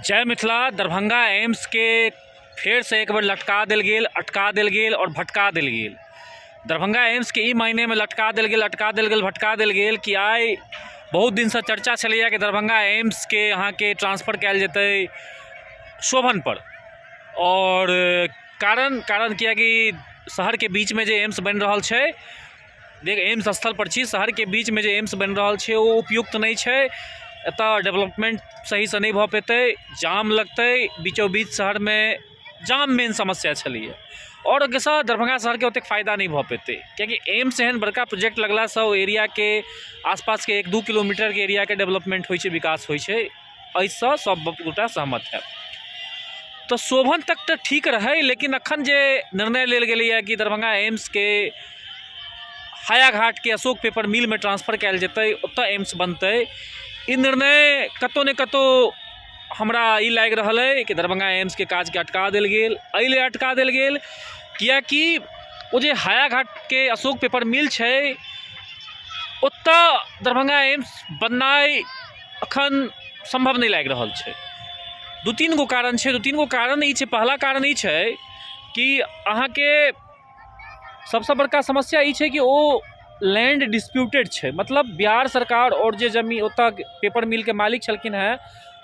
जय मिथिला। दरभंगा एम्स के फेर से एक बार लटका दिल गेल, अटका दिल गेल और भटका दिल गेल। दरभंगा एम्स के ई महीने में लटका दिल गेल, अटका दिल गेल, भटका दिल गेल कि आइ बहुत दिन से चर्चा चलैया कि दरभंगा एम्स के यहाँ के ट्रांसफर कयल जेतै शोभन पर। और कारण किया कि शहर के बीच में जो एम्स बन रहा है, देख एम्स स्थल पर छी, शहर के बीच में जो एम्स बन रहा है वो उपयुक्त नहीं है। एत डेवलपमेंट सही से नहीं भ पेते, जाम लगते, बीचों बीच शहर में जाम मेन समस्या छलिए और दरभंगा शहर के ओतेक फायदा नहीं भ पेते, क्योंकि एम्स एहन बड़का प्रोजेक्ट लगला से एरिया के आसपास के 1-2 किलोमीटर के एरिया के डेवलपमेंट होय छे, विकास होय छे। ऐसा सब गोटा सहमत है। तो शोभन तक तो ठीक रहे, लेकिन अखन जे निर्णय लेल गेलै कि दरभंगा एम्स के हायाघाट के अशोक पेपर मिल में ट्रांसफर कयल जेतै, ओतऽ एम्स बनतै। ई निर्णय कतौ ने कतौ हमरा ई लागि रहल है कि दरभंगा एम्स के काज के अटका देल गेल। एहि अटका देल गेल कियाकि वो जे हायाघाट के अशोक पेपर मिल छै, ओतऽ दरभंगा एम्स बननाइ अखन संभव नहीं लागि रहल छै। 2-3 गो कारण छै। 2-3 गो कारण ई छै। पहला कारण ई छै कि अहाँ के सबसे बड़का समस्या ई छै कि वो लैंड डिस्प्यूटेड है। मतलब बिहार सरकार और जे जमीन ओतऽ पेपर मिल के मालिक छलखिन हैं,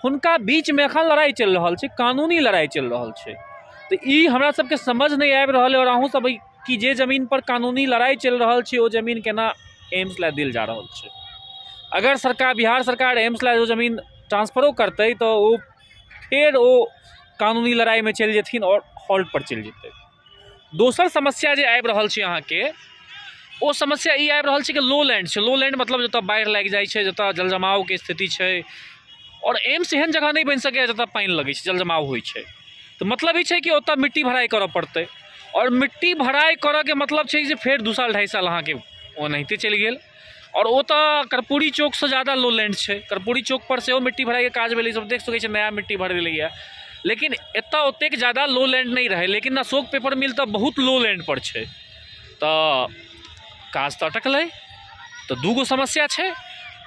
हुनका बीच में अखन लड़ाई चल रहा है, कानूनी लड़ाई चल रहा है। तो ई हमरा सबके समझ नहीं आबि रहल है। और अहूँ सब कि जे जमीन पर कानूनी लड़ाई चल रहा है, वो जमीन केना एम्स ला दिल जा रहा है। अगर सरकार, बिहार सरकार एम्स ला जो जमीन ट्रांसफरो करते तो वो फिर वो कानूनी लड़ाई में चल जेथिन और हॉल्ट पर चल जेतै। दोसर समस्या जे आबि रहल छै अहाँ के, वो समस्या ई आबि रहल छै कि लो लैंड छै। लो लैंड मतलब जतऽ बाढ़ि लागि जाइ छै, जतऽ जलजमाव के स्थिति छै। और एम्स एहन जगह नहीं बन सकै जतऽ पानि लगे छै, जलजमाव होइ छै। तो मतलब ई छै कि ओतऽ मिट्टी भराई करऽ पड़तै। और मिट्टी भराई करऽ के मतलब छै कि फेर 2 साल 2.5 साल अहाँ के ओनाहिते चलि गेल। और वो तो कर्पूरी चौक से ज़्यादा लो लैंड है। कर्पूरी चौक पर से मिट्टी भराई के काज भेलै, सब देख सकै छै, नया मिट्टी भर दिलैया। लेकिन एतऽ ओतेक ज़्यादा लो लैंड नहीं रहे। लेकिन अशोक पेपर मिल तो बहुत लो लैंड पर है, तो काज तो अटकलै। तो 2 गो समस्या है।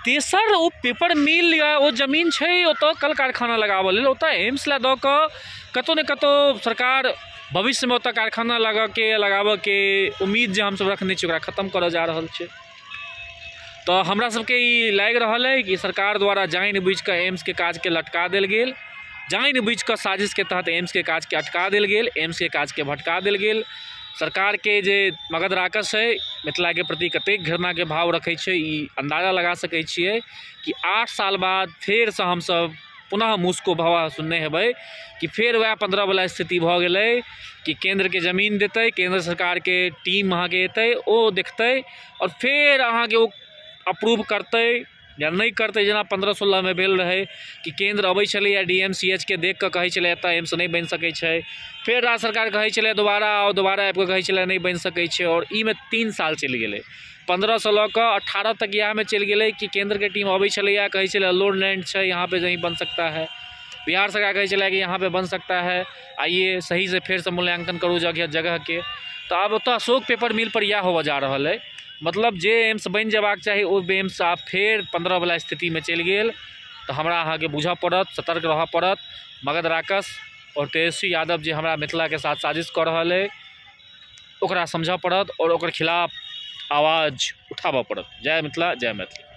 तेसर वो पेपर मिल या वो जमीन है, ओतऽ कल कारखाना लगाबऽ लेल, ओतऽ एम्स ला दऽ कऽ कतौ ने कतौ सरकार भविष्य में ओतऽ कारखाना लगाबऽ के उम्मीद जे हमसब रखने छी, ओकरा खत्म करऽ जा रहल छै। तो हमरा सबके ई लागि रहल है कि सरकार द्वारा जानि बुझि कऽ एम्स के काज के लटका देल गेल, जानि बुझि कऽ साजिश के तहत एम्स के काज के अटका देल गेल, एम्स के काज के भटका देल गेल। सरकार के जे मगध राक्षस है, मिथिला के प्रति कतेक घृणा के भाव रखे छै, ई अंदाजा लगा सकै छियै कि 8 साल बाद फेर से हमसब पुनः मुस्को भवा सुनने हेबै कि फेर वह 15 वाला स्थिति भ गेलै कि केंद्र के जमीन देतै, केंद्र सरकार के टीम अहाँ के एतै, ओ देखतै और फेर अहाँ के अप्रूव करते या नहीं करते। जेना 15-16 में भेल रहे कि केंद्र अबै छलै या DMCH के देख कऽ कहै छलै एतऽ एम्स नहीं बन सकै छै, फिर राज्य सरकार कहै छलै दोबारा आबि कऽ कहै छलै नहीं बन सकै छै। और ई में 3 साल चलि गेलै। 15 से लऽ कऽ 18 तक यहाँ में चलि गेलै कि केंद्र के टीम अबै छलै या कहै छलै लो लैंड छै, यहाँ पे नहीं बन सकता है। बिहार सरकार कहै छलै कि यहाँ पे बन सकता है, आइए सही से फिर से मूल्यांकन करू जगह के। तो अब ओतऽ अशोक पेपर मिल पर यह होबऽ जा रहल है। मतलब जे एम्स बन जेबाक चाही ओ एम्स आब फेर 15 वाला स्थिति में चलि गेल। तो हमरा अहाँ के बुझऽ पड़त, सतर्क रहऽ पड़त। मगध राक्षस और तेजस्वी यादव जे हमरा मिथिला के साथ साजिश कऽ रहल है, ओकरा समझऽ पड़त और ओकर खिलाफ आवाज उठाबऽ पड़त। जय मिथिला, जय मैथिली।